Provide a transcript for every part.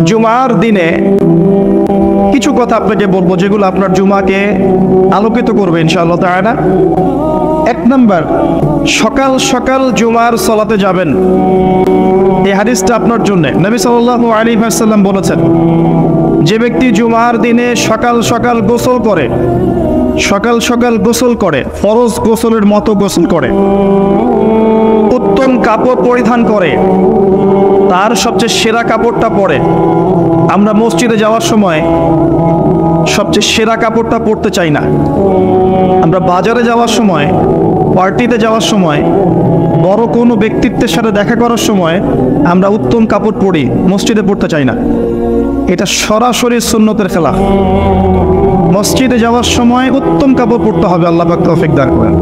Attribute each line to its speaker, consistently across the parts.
Speaker 1: জুমার দিনে কিছু কথা আপনাকে বলবো যেগুলো আপনার জুমাকে আলোকিত করবে ইনশাআল্লাহ তাআলা। এক নাম্বার, সকাল সকাল জুমার সালাতে যাবেন। এই হাদিসটা আপনার জন্য। নবী সাল্লাল্লাহু আলাইহি ওয়াসাল্লাম বলেছেন, যে ব্যক্তি জুমার দিনে সকাল সকাল গোসল করে, সকাল সকাল গোসল করে, ফরজ গোসলের মতো গোসল করে, উত্তম কাপড় পরিধান করে, তার সবচেয়ে সেরা কাপড়টা পরে। আমরা মসজিদে যাওয়ার সময় সবচেয়ে সেরা কাপড়টা পরতে চাই না। আমরা বাজারে যাওয়ার সময়, পার্টিতে যাওয়ার সময়, বড় কোনো ব্যক্তিত্বের সাথে দেখা করার সময় আমরা উত্তম কাপড় পরি, মসজিদে পরতে চাই না। এটা সরাসরি সুন্নতের খেলাফ। মসজিদে যাওয়ার সময় উত্তম কাপড় পরতে হবে। আল্লাহ পাক তৌফিক দান করেন।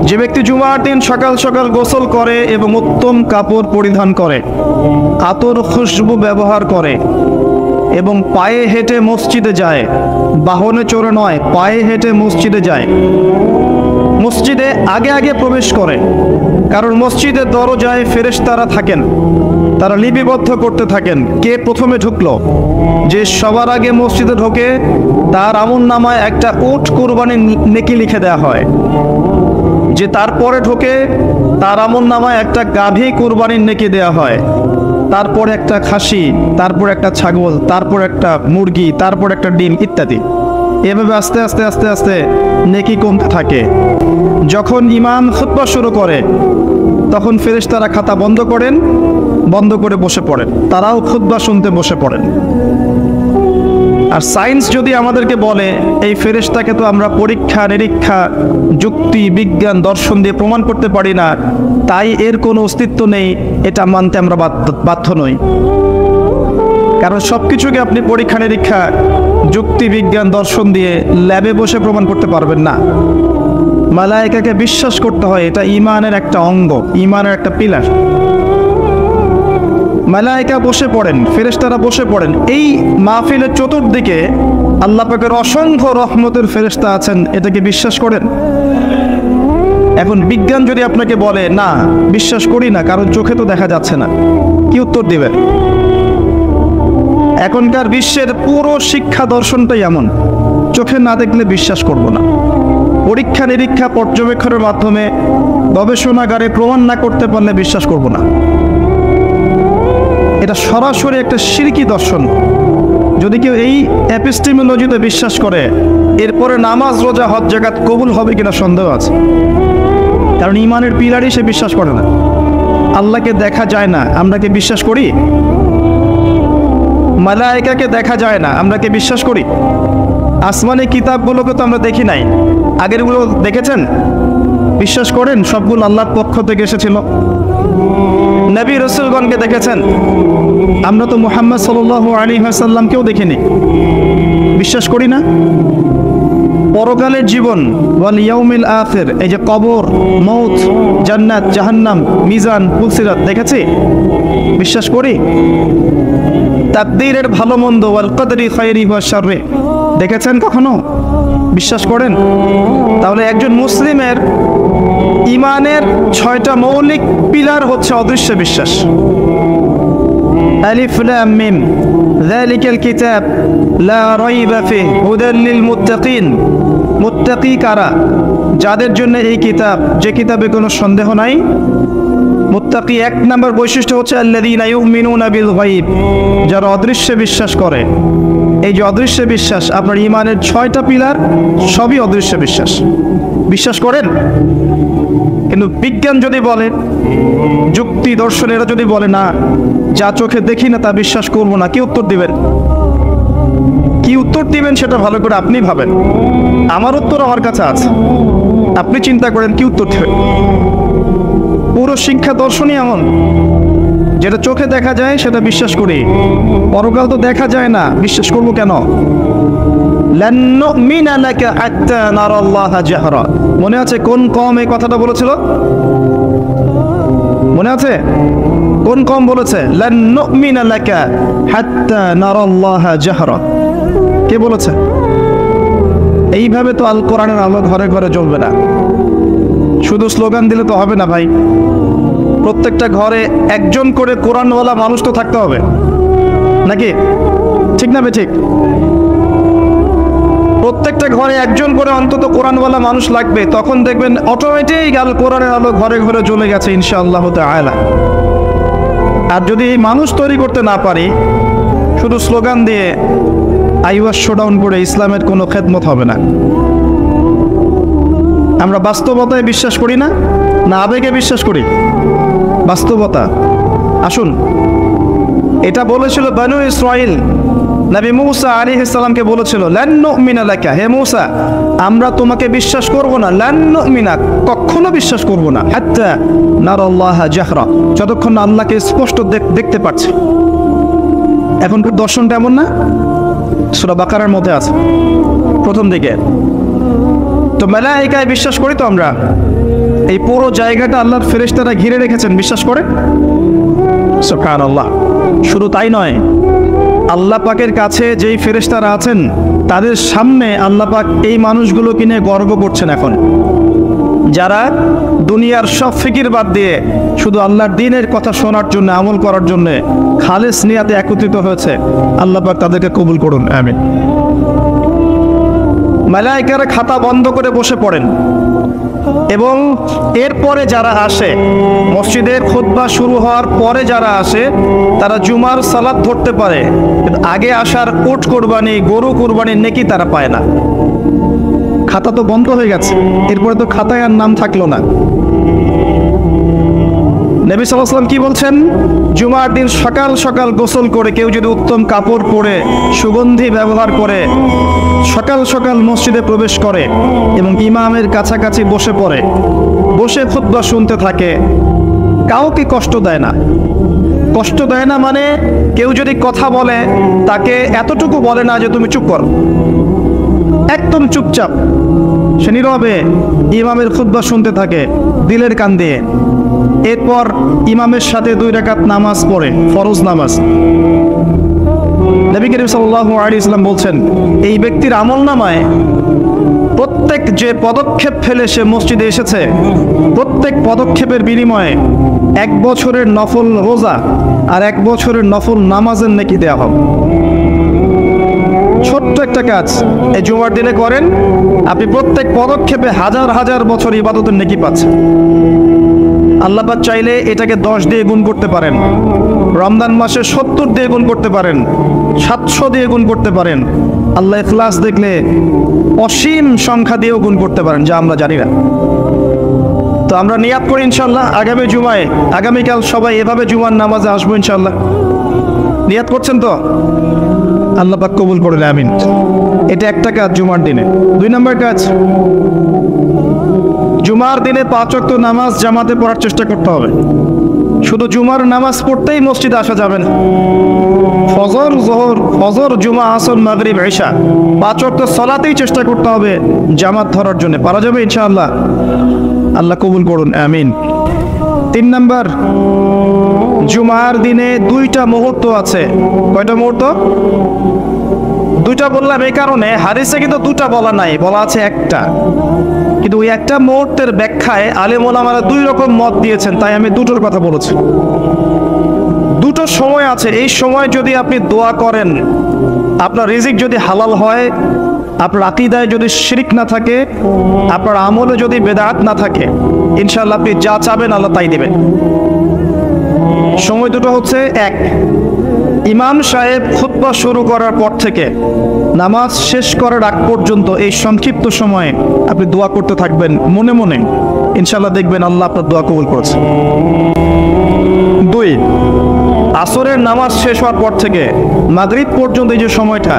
Speaker 1: যে ব্যক্তি জুমার দিন সকাল সকাল গোসল করে এবং উত্তম কাপড় পরিধান করে, আতর খুশবু ব্যবহার করে এবং পায়ে হেঁটে মসজিদে যায়, বাহনে চড়ে নয়, পায়ে হেঁটে মসজিদে যায়, মসজিদে আগে আগে প্রবেশ করে, কারণ মসজিদের দরজায় ফেরেশতারা থাকেন, তারা লিপিবদ্ধ করতে থাকেন কে প্রথমে ঢুকলো। যে সবার আগে মসজিদে ঢোকে তার আমলনামায় একটা উট কুরবানির নেকি লিখে দেওয়া হয়। যে তারপরে ঢোকে তার আমলনামায় একটা গাভী কুরবানির নেকি দেওয়া হয়, তারপরে একটা খাসি, তারপর একটা ছাগল, তারপর একটা মুরগি, তারপর একটা ডিম ইত্যাদি। এভাবে আস্তে আস্তে আস্তে আস্তে নেকি কমতে থাকে। যখন ইমাম খুতবা শুরু করে তখন ফেরেশতারা খাতা বন্ধ করেন, বন্ধ করে বসে পড়েন, তারাও খুতবা শুনতে বসে পড়েন। আর সায়েন্স যদি আমাদেরকে বলে এই ফেরেশতাকে তো আমরা পরীক্ষা নিরীক্ষা, যুক্তি, বিজ্ঞান, দর্শন দিয়ে প্রমাণ করতে পারি না, তাই এর কোনো অস্তিত্ব নেই, এটা মানতে আমরা বাধ্য নই। কারণ সব কিছুকে আপনি পরীক্ষা নিরীক্ষা, যুক্তি, বিজ্ঞান, দর্শন দিয়ে ল্যাবে বসে প্রমাণ করতে পারবেন না। মালায়েকাকে বিশ্বাস করতে হয়, এটা ঈমানের একটা অঙ্গ, ঈমানের একটা পিলার। মালায়েকা বসে পড়েন, ফেরেশতারা বসে পড়েন। এই মাহফিলের চতুর্দিকে আল্লাহ পাকের অসংখ্য রহমতের ফেরেশতা আছেন, এটাকে বিশ্বাস করেন? এখন বিজ্ঞান যদি আপনাকে বলে না বিশ্বাস করি না কারণ চোখে তো দেখা যাচ্ছে না, কি উত্তর দিবেন? এখনকার বিশ্বের পুরো শিক্ষা দর্শনটাই এমন, চোখে না দেখলে বিশ্বাস করব না। পরীক্ষা নিরীক্ষা, পর্যবেক্ষণের মাধ্যমে, গবেষণাগারে প্রমাণ না করতে পারলে বিশ্বাস করব না। এটা সরাসরি একটা শিরকি দর্শন। যদি কেউ এই এপিস্টেমোলজিতে বিশ্বাস করে, এরপরে নামাজ, রোজা, হজ, যাকাত কবুল হবে কিনা সন্দেহ আছে। কারণ ঈমানের পিলারই সে বিশ্বাস করে না। আল্লাহকে দেখা যায় না, আমরা কি বিশ্বাস করি? মালায়েকাকে দেখা যায় না, আমরা কি বিশ্বাস করি? আসমানি কিতাবগুলোকে তো আমরা দেখি নাই, আগেরগুলো দেখেছেন? বিশ্বাস করেন সবগুলো আল্লাহর পক্ষ থেকে এসেছিল? নবী রাসূলগণকে দেখেছেন? আমরা তো মুহাম্মদ সাল্লাল্লাহু আলাইহি ওয়াসাল্লামকেও দেখিনি, বিশ্বাস করি না? পরকালের জীবন, ওয়াল ইয়াউমিল আখির, এই যে কবর, মউত, জান্নাত, জাহান্নাম, মিজান, ফুলসিরাত দেখেছি, বিশ্বাস করি? তাকদীরের ভালো মন্দ, ওয়াল কদরি খায়রি ওয়া শাররি দেখেছেন কখনো? বিশ্বাস করেন? তাহলে একজন মুসলিমের ঈমানের 6টা মৌলিক পিলার হচ্ছে অদৃশ্য বিশ্বাস। আলিফ লাম মিম, যালিকাল কিতাব লা রাইবা ফিহি হুদাল লিল মুত্তাকিন। মুত্তাকি কারা? যাদের জন্য এই কিতাব, যে কিতাবে কোনো সন্দেহ নাই। মুত্তাকি এক নম্বর বৈশিষ্ট্য হচ্ছে আল্লাযীনা ইউমিনুনা বিল গায়ব, যারা অদৃশ্যে বিশ্বাস করে। এই যে অদৃশ্য বিশ্বাস, আপনার ঈমানের 6টা পিলার সবই অদৃশ্য বিশ্বাস। বিশ্বাস করেন? কিন্তু বিজ্ঞান যদি বলে, যুক্তি, দর্শন এরা যদি বলে না, যা চোখে দেখি না তা বিশ্বাস করব না, কি উত্তর দিবেন? কি উত্তর দিবেন সেটা ভালো করে আপনি ভাবেন। আমার উত্তর আমার কাছে আছে, আপনি চিন্তা করেন কি উত্তর দেবেন। পুরো শিক্ষা দর্শনই এমন, যেটা চোখে দেখা যায় সেটা বিশ্বাস করি, পরকাল তো দেখা যায় না, বিশ্বাস করব কেন? লান নুমিনা লাকা হাত্তা নারাল্লাহা জাহরা। মনে আছে কোন কওম এই কথাটা বলেছিল? মনে আছে কোন কওম বলেছে লান নুমিনা লাকা হাত্তা নারাল্লাহা জাহরা? কে বলেছে? এইভাবে তো আল কোরআনের আলো ঘরে ঘরে জ্বলবে না, শুধু স্লোগান দিলে তো হবে না ভাই। প্রত্যেকটা ঘরে একজন করে কোরআনওয়ালা মানুষ তো থাকতে হবে নাকি? ঠিক না ঠিক? প্রত্যেকটা ঘরে একজন করে অন্তত কোরআনওয়ালা মানুষ লাগবে, তখন দেখবেন অটোমেটিক আল কোরআনের আলো ঘরে ঘরে জ্বলে গেছে ইনশাআল্লাহ তাআলা। আর যদি মানুষ তৈরি করতে না পারি, শুধু স্লোগান দিয়ে আইওয়াস শোডাউন করে ইসলামের কোনো খেদমত হবে না। আমরা বাস্তবতায় বিশ্বাস করি না, না আবেগে বিশ্বাস করি? বাস্তবতা। আসুন, এটা বলেছিল বনু ইসরাইল, নবী মূসা আলাইহিস সালামকে বলেছিল, লান নুমিনা লাকা, হে মূসা আমরা তোমাকে বিশ্বাস করব না, লান নুমিনা কখনো বিশ্বাস করব না, হাত্তা নারাল্লাহ জাহরা, যতক্ষণ না আল্লাহকে স্পষ্ট দেখতে পাচ্ছি। এখনকার দর্শনটা এমন না? সূরা বাকারার মধ্যে আছে প্রথম দিকে। তো মালায়েকায় বিশ্বাস করি তো আমরা, এই পুরো জায়গাটা আল্লাহর ফেরেশতারা ঘিরে রেখেছেন, বিশ্বাস করে? সুবহানাল্লাহ। শুধু তাই নয়, আল্লাহ পাকের কাছে যেই ফেরেশতারা আছেন তাদের সামনে আল্লাহ পাক এই মানুষগুলোকে নিয়ে গর্ব করছেন এখন, যারা দুনিয়ার সব ফিকির বাদ দিয়ে শুধু আল্লাহর দ্বীনের কথা শোনার জন্য, আমল করার জন্য খালেস নিয়াতে একত্রিত হয়েছে। আল্লাহ পাক তাদেরকে কবুল করুন, আমিন। মালায়েকারা খাতা বন্ধ করে বসে পড়েন এবং এরপরে যারা আসে, মসজিদের খুতবা শুরু হওয়ার পরে যারা আসে তারা জুমার সালাত ধরতে পারে, কিন্তু আগে আসার উট কুরবানি, গরু কুরবানির নেকি তারা পায় না। খাতা তো বন্ধ হয়ে গেছে, এরপরে তো খাতায় আর নাম থাকলো না। নবী সাল্লাল্লাহু আলাইহি ওয়াসাল্লাম কি বলছেন? জুমার দিন সকাল সকাল গোসল করে কেউ যদি উত্তম কাপড় পরে সুগন্ধি ব্যবহার করে সকাল সকাল মসজিদে প্রবেশ করে এবং ইমামের কাছাকাছি বসে পড়ে, বসে খুতবা শুনতে থাকে, কাউকে কষ্ট দেয় না। কষ্ট দেয় না মানে কেউ যদি কথা বলে তাকে এতটুকু বলে না যে তুমি চুপ কর, একদম চুপচাপ সে নীরবে ইমামের খুতবা শুনতে থাকে দিলের কান দিয়ে। এরপর ইমামের সাথে 2 রাকাত নামাজ পড়ে, ফরজ নামাজ। নবী করিম সাল্লাল্লাহু আলাইহি ওয়াসাল্লাম বলছেন, এই ব্যক্তির আমলনামায় প্রত্যেক যে পদক্ষেপ ফেলে সে মসজিদে এসেছে, প্রত্যেক পদক্ষেপের বিনিময়ে 1 বছরের নফল রোজা আর 1 বছরের নফল নামাজের নেকি দেওয়া হবে। ছোট্ট একটা কাজ এই জুমার দিনে করেন, আপনি প্রত্যেক পদক্ষেপে হাজার হাজার বছর ইবাদতের নেকি পাচ্ছেন। আল্লাহ পাক চাইলে এটাকে 10 দিয়ে গুণ করতে পারেন, রমজান মাসে 70 দিয়ে গুণ করতে পারেন, 700 দিয়ে গুণ করতে পারেন, আল্লাহ ইখলাস দেখলে অসীম সংখ্যা দিয়েও গুণ করতে পারেন, যা আমরা জানি না। তো আমরা নিয়াত করি ইনশাআল্লাহ আগামী জুমায়, আগামীকাল সবাই এভাবে জুমার নামাজে আসবো ইনশাআল্লাহ। নিয়াত করছেন তো? আল্লাহ পাক কবুল করুন, আমিন। এটা একটা কাজ জুমার দিনে। 2 নম্বর কাজ, জুমার দিনে 5 ওয়াক্ত নামাজ জামাতে পড়ার চেষ্টা করতে হবে। শুধু জুমার নামাজ পড়তেই মসজিদে আসা যাবে না। ফজর, যোহর, ফজর, জুমা, আসর, মাগরিব, ইশা 5 ওয়াক্ত সালাতেই চেষ্টা করতে হবে জামাত ধরার জন্য। পারা যাবে ইনশাআল্লাহ? আল্লাহ কবুল করুন, আমিন। 3 নম্বর, জুমার দিনে 2টা মুহূর্ত আছে। কয়টা মুহূর্ত? 2টা বললাম এই কারণে, হাদিসে কিন্তু 2টা বলা নাই, বলা আছে একটা। কিন্তু ওই একটা মুহূর্তের ব্যাখ্যায় আলেম ওলামারা 2 রকম মত দিয়েছেন, তাই আমি 2টোর কথা বলেছি। 2টো সময় আছে, এই সময় যদি আপনি দোয়া করেন, আপনার রিজিক যদি হালাল হয়, আপনার আকীদায় যদি শিরক না থাকে, আপনার আমলে যদি বেদাত না থাকে, ইনশাআল্লাহ আপনি যা চাবেন আল্লাহ তাই দেবেন। সময় দুটো হচ্ছে, 1, ইমাম সাহেব খুতবা শুরু করার পর থেকে নামাজ শেষ করার আগ পর্যন্ত এই সংক্ষিপ্ত সময়ে আপনি দোয়া করতে থাকবেন মনে মনে, ইনশাআল্লাহ দেখবেন আল্লাহ আপনার দোয়া কবুল করেছে। 2, আসরের নামাজ শেষ হওয়ার পর থেকে মাগরিব পর্যন্ত এই যে সময়টা,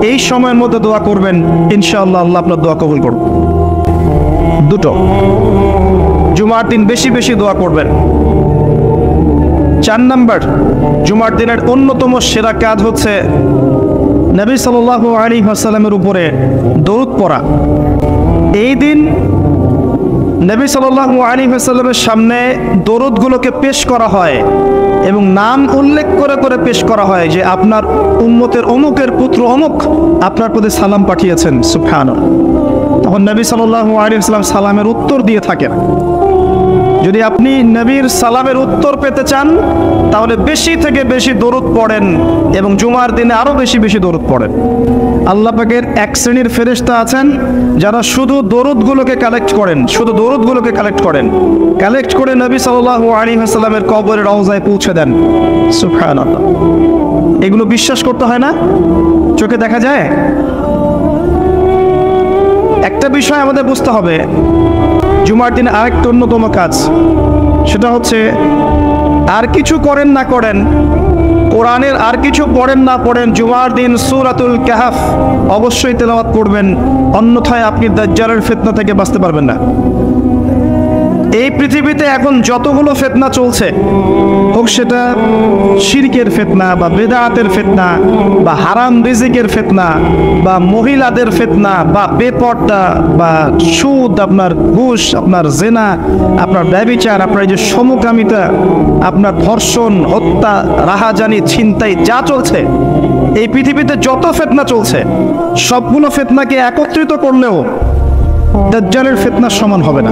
Speaker 1: এই সময়ের মধ্যে দোয়া করবেন, ইনশাআল্লাহ আল্লাহ আপনার দোয়া কবুল করবে। 2টো জুমার দিন বেশি বেশি দোয়া করবেন। 4 নম্বর, জুমার দিনের অন্যতম সেরা কাজ হচ্ছে নবী সাল্লাল্লাহু আলাইহি ওয়াসাল্লামের উপরে দরুদ পড়া। এই দিন নবী সাল্লাল্লাহু আলাইহি ওয়াসাল্লামের সামনে দরুদগুলোকে পেশ করা হয় এবং নাম উল্লেখ করে করে পেশ করা হয় যে আপনার উম্মতের অমুকের পুত্র অমুক আপনার প্রতি সালাম পাঠিয়েছেন, সুবহানাল্লাহ। তখন নবী সাল্লাল্লাহু আলাইহি ওয়াসাল্লাম সালামের উত্তর দিয়ে থাকেন। যদি আপনি নবীর সালামের উত্তর পেতে চান তাহলে বেশি থেকে বেশি দরুদ পড়েন এবং জুমার দিনে আরো বেশি বেশি দরুদ পড়েন। আল্লাহ পাকের এক শ্রেণীর ফেরেশতা আছেন যারা শুধু দরুদগুলোকে কালেক্ট করেন, শুধু দরুদগুলোকে কালেক্ট করে নবী সাল্লাল্লাহু আলাইহি ওয়াসাল্লামের কবরের রওজায় পৌঁছে দেন। সুবহানাল্লাহ। এগুলো বিশ্বাস করতে হয় না? চোখে দেখা যায়। একটা বিষয় আমাদের বুঝতে হবে, জুমার দিন আরেকটা অন্যতম কাজ, সেটা হচ্ছে আর কিছু করেন না করেন, কোরআনের আর কিছু পড়েন না পড়েন, জুমার দিন সূরাতুল কাহফ অবশ্যই তেলাওয়াত করবেন, অন্যথায় আপনি দাজ্জালের ফিতনা থেকে বাঁচতে পারবেন না। এই পৃথিবীতে এখন যতগুলো ফিতনা চলছে, হোক সেটা শিরকের ফিতনা বা বেদাতের ফিতনা বা হারাম রিজিকের ফিতনা বা মহিলাদের ফিতনা বা বেপর্দা বা সুদ, আপনার ঘুষ, আপনার জেনা, আপনার ব্যভিচার, আপনার এই যে সমকামিতা, আপনার ধর্ষণ, হত্যা, রাহাজানি, ছিনতাই যা চলছে, এই পৃথিবীতে যত ফিতনা চলছে সবগুলো ফিতনাকে একত্রিত করলেও দাজ্জালের ফিতনার সমান হবে না।